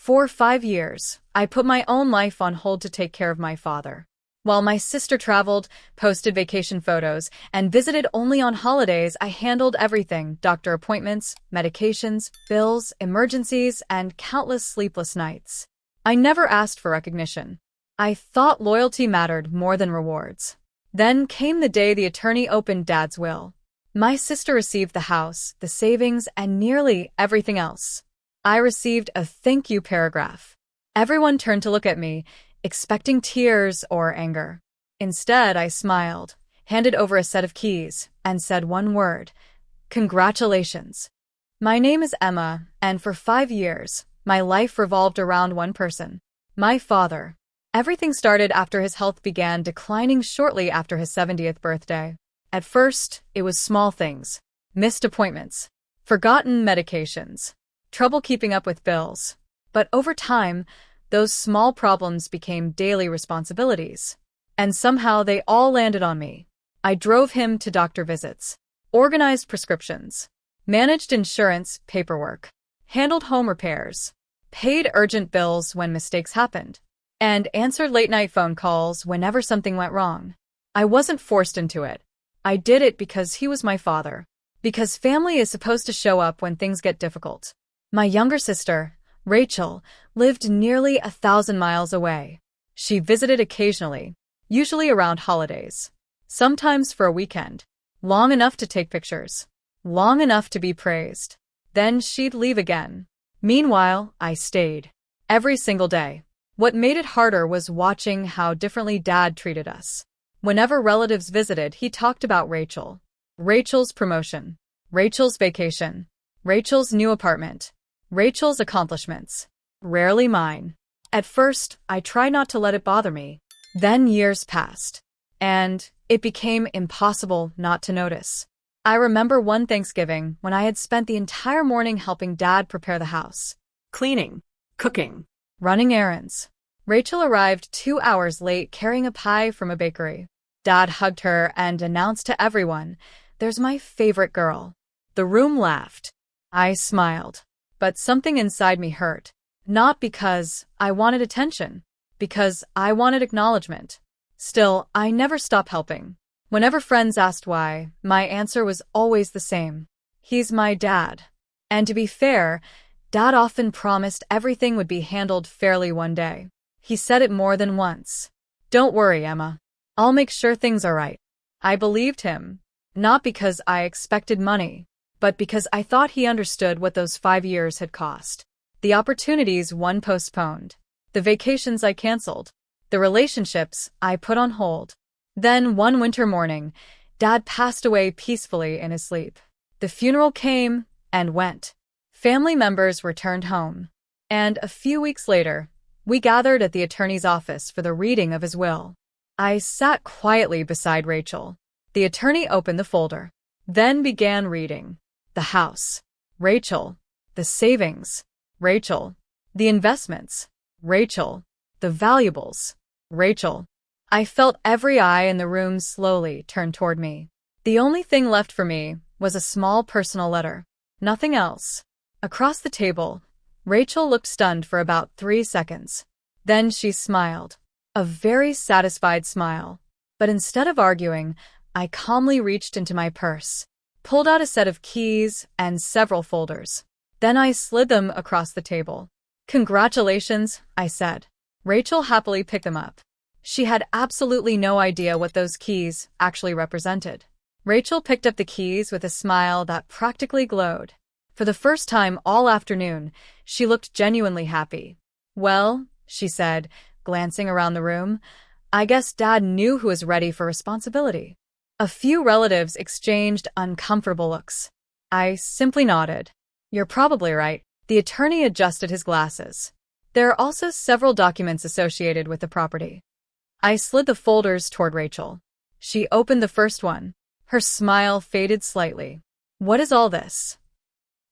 For 5 years, I put my own life on hold to take care of my father. While my sister traveled, posted vacation photos, and visited only on holidays, I handled everything: doctor appointments, medications, bills, emergencies, and countless sleepless nights. I never asked for recognition. I thought loyalty mattered more than rewards. Then came the day the attorney opened Dad's will. My sister received the house, the savings, and nearly everything else. I received a thank you paragraph. Everyone turned to look at me, expecting tears or anger. Instead, I smiled, handed over a set of keys, and said one word: congratulations. My name is Emma, and for 5 years, my life revolved around one person: my father. Everything started after his health began declining shortly after his 70th birthday. At first, it was small things: missed appointments, forgotten medications, trouble keeping up with bills. But over time, those small problems became daily responsibilities. And somehow they all landed on me. I drove him to doctor visits, organized prescriptions, managed insurance paperwork, handled home repairs, paid urgent bills when mistakes happened, and answered late-night phone calls whenever something went wrong. I wasn't forced into it. I did it because he was my father. Because family is supposed to show up when things get difficult. My younger sister, Rachel, lived nearly 1,000 miles away. She visited occasionally, usually around holidays, sometimes for a weekend, long enough to take pictures, long enough to be praised. Then she'd leave again. Meanwhile, I stayed. Every single day. What made it harder was watching how differently Dad treated us. Whenever relatives visited, he talked about Rachel. Rachel's promotion. Rachel's vacation. Rachel's new apartment. Rachel's accomplishments. Rarely mine. At first, I tried not to let it bother me. Then years passed, and it became impossible not to notice. I remember one Thanksgiving when I had spent the entire morning helping Dad prepare the house. Cleaning, cooking, running errands. Rachel arrived 2 hours late carrying a pie from a bakery. Dad hugged her and announced to everyone, "There's my favorite girl." The room laughed. I smiled. But something inside me hurt. Not because I wanted attention, because I wanted acknowledgement. Still, I never stopped helping. Whenever friends asked why, my answer was always the same: he's my dad. And to be fair, Dad often promised everything would be handled fairly one day. He said it more than once. "Don't worry, Emma. I'll make sure things are right." I believed him, not because I expected money, but because I thought he understood what those 5 years had cost. The opportunities one postponed, the vacations I canceled, the relationships I put on hold. Then one winter morning, Dad passed away peacefully in his sleep. The funeral came and went. Family members returned home. And a few weeks later, we gathered at the attorney's office for the reading of his will. I sat quietly beside Rachel. The attorney opened the folder, then began reading. The house. Rachel. The savings. Rachel. The investments. Rachel. The valuables. Rachel. I felt every eye in the room slowly turn toward me. The only thing left for me was a small personal letter. Nothing else. Across the table, Rachel looked stunned for about 3 seconds. Then she smiled. A very satisfied smile. But instead of arguing, I calmly reached into my purse, pulled out a set of keys and several folders. Then I slid them across the table. "Congratulations," I said. Rachel happily picked them up. She had absolutely no idea what those keys actually represented. Rachel picked up the keys with a smile that practically glowed. For the first time all afternoon, she looked genuinely happy. "Well," she said, glancing around the room, "I guess Dad knew who was ready for responsibility." A few relatives exchanged uncomfortable looks. I simply nodded. "You're probably right." The attorney adjusted his glasses. "There are also several documents associated with the property." I slid the folders toward Rachel. She opened the first one. Her smile faded slightly. "What is all this?"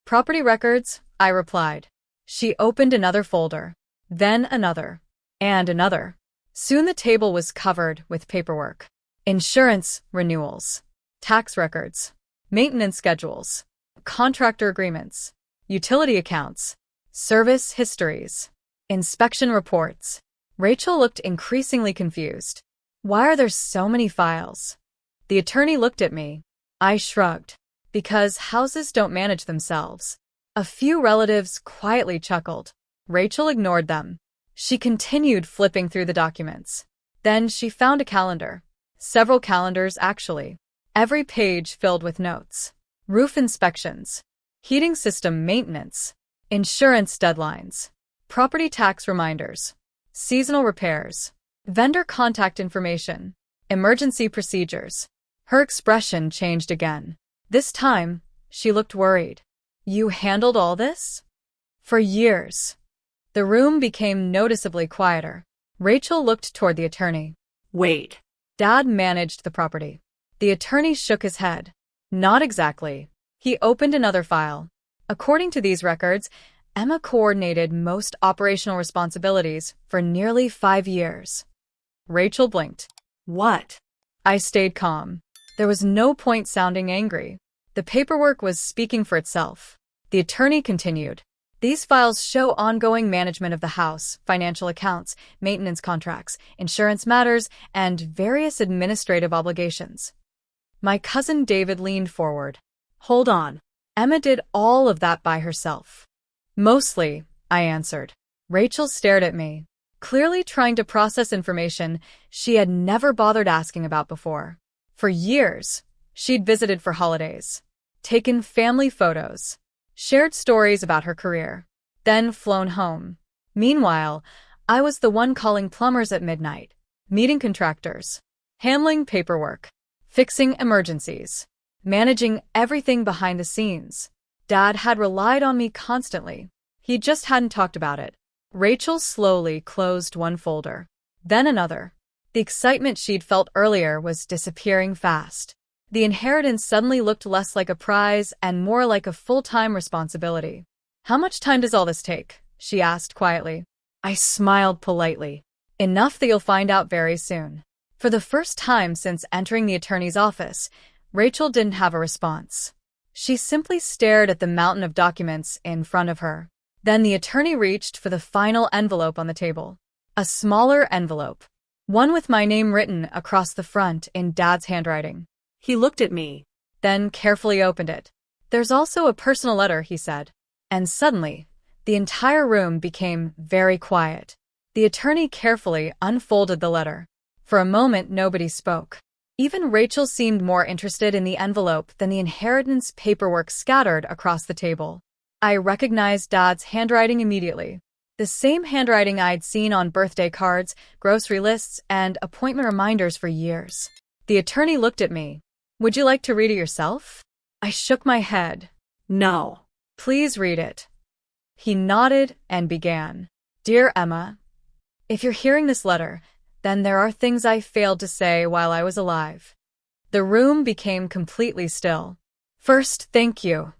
"Property records," I replied. She opened another folder, then another, and another. Soon the table was covered with paperwork. Insurance renewals, tax records, maintenance schedules, contractor agreements, utility accounts, service histories. Inspection reports. Rachel looked increasingly confused. Why are there so many files? The attorney looked at me. I shrugged. Because houses don't manage themselves. A few relatives quietly chuckled. Rachel ignored them. She continued flipping through the documents. Then she found a calendar. Several calendars, actually. Every page filled with notes. Roof inspections. Heating system maintenance. Insurance deadlines. Property tax reminders. Seasonal repairs. Vendor contact information. Emergency procedures. Her expression changed again. This time, she looked worried. You handled all this? For years. The room became noticeably quieter. Rachel looked toward the attorney. Wait. Dad managed the property. The attorney shook his head. Not exactly. He opened another file. According to these records, Emma coordinated most operational responsibilities for nearly 5 years. Rachel blinked. What? I stayed calm. There was no point sounding angry. The paperwork was speaking for itself. The attorney continued. These files show ongoing management of the house, financial accounts, maintenance contracts, insurance matters, and various administrative obligations. My cousin David leaned forward. Hold on. Emma did all of that by herself. Mostly, I answered. Rachel stared at me, clearly trying to process information she had never bothered asking about before. For years, she'd visited for holidays, taken family photos, shared stories about her career, then flown home. Meanwhile, I was the one calling plumbers at midnight, meeting contractors, handling paperwork, fixing emergencies, managing everything behind the scenes. Dad had relied on me constantly. He just hadn't talked about it. Rachel slowly closed one folder, then another. The excitement she'd felt earlier was disappearing fast. The inheritance suddenly looked less like a prize and more like a full-time responsibility. How much time does all this take? She asked quietly. I smiled politely. Enough that you'll find out very soon. For the first time since entering the attorney's office, Rachel didn't have a response. She simply stared at the mountain of documents in front of her. Then the attorney reached for the final envelope on the table. A smaller envelope. One with my name written across the front in Dad's handwriting. He looked at me, then carefully opened it. There's also a personal letter, he said. And suddenly, the entire room became very quiet. The attorney carefully unfolded the letter. For a moment, nobody spoke. Even Rachel seemed more interested in the envelope than the inheritance paperwork scattered across the table. I recognized Dad's handwriting immediately. The same handwriting I'd seen on birthday cards, grocery lists, and appointment reminders for years. The attorney looked at me. Would you like to read it yourself? I shook my head. No. Please read it. He nodded and began. Dear Emma, if you're hearing this letter, then there are things I failed to say while I was alive. The room became completely still. First, thank you.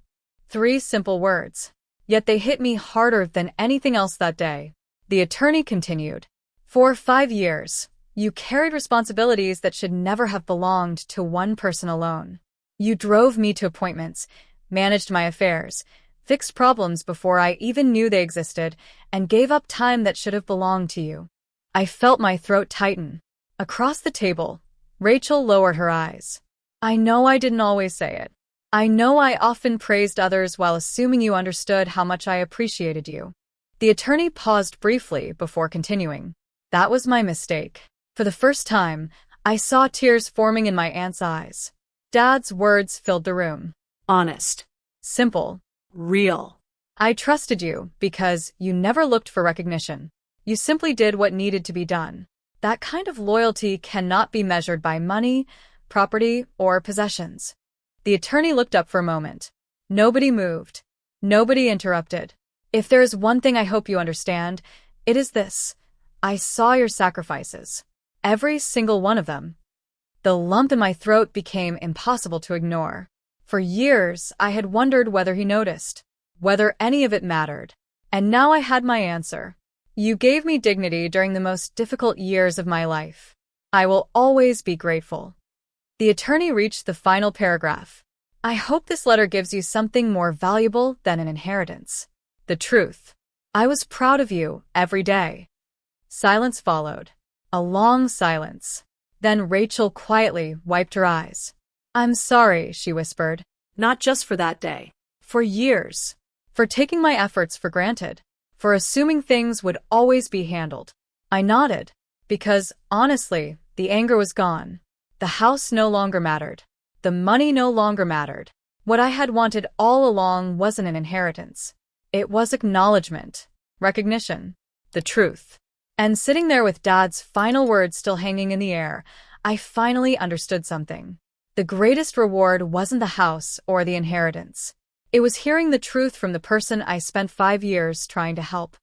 3 simple words. Yet they hit me harder than anything else that day. The attorney continued. For 5 years, you carried responsibilities that should never have belonged to one person alone. You drove me to appointments, managed my affairs, fixed problems before I even knew they existed, and gave up time that should have belonged to you. I felt my throat tighten. Across the table, Rachel lowered her eyes. I know I didn't always say it. I know I often praised others while assuming you understood how much I appreciated you. The attorney paused briefly before continuing. That was my mistake. For the first time, I saw tears forming in my aunt's eyes. Dad's words filled the room. Honest. Simple. Real. I trusted you because you never looked for recognition. You simply did what needed to be done. That kind of loyalty cannot be measured by money, property, or possessions. The attorney looked up for a moment. Nobody moved. Nobody interrupted. If there is one thing I hope you understand, it is this. I saw your sacrifices. Every single one of them. The lump in my throat became impossible to ignore. For years, I had wondered whether he noticed, whether any of it mattered. And now I had my answer. You gave me dignity during the most difficult years of my life. I will always be grateful. The attorney reached the final paragraph. I hope this letter gives you something more valuable than an inheritance. The truth. I was proud of you every day. Silence followed. A long silence. Then Rachel quietly wiped her eyes. I'm sorry, she whispered. Not just for that day. For years. For taking my efforts for granted. For assuming things would always be handled. I nodded. Because, honestly, the anger was gone. The house no longer mattered. The money no longer mattered. What I had wanted all along wasn't an inheritance. It was acknowledgement, recognition, the truth. And sitting there with Dad's final words still hanging in the air, I finally understood something. The greatest reward wasn't the house or the inheritance. It was hearing the truth from the person I spent 5 years trying to help.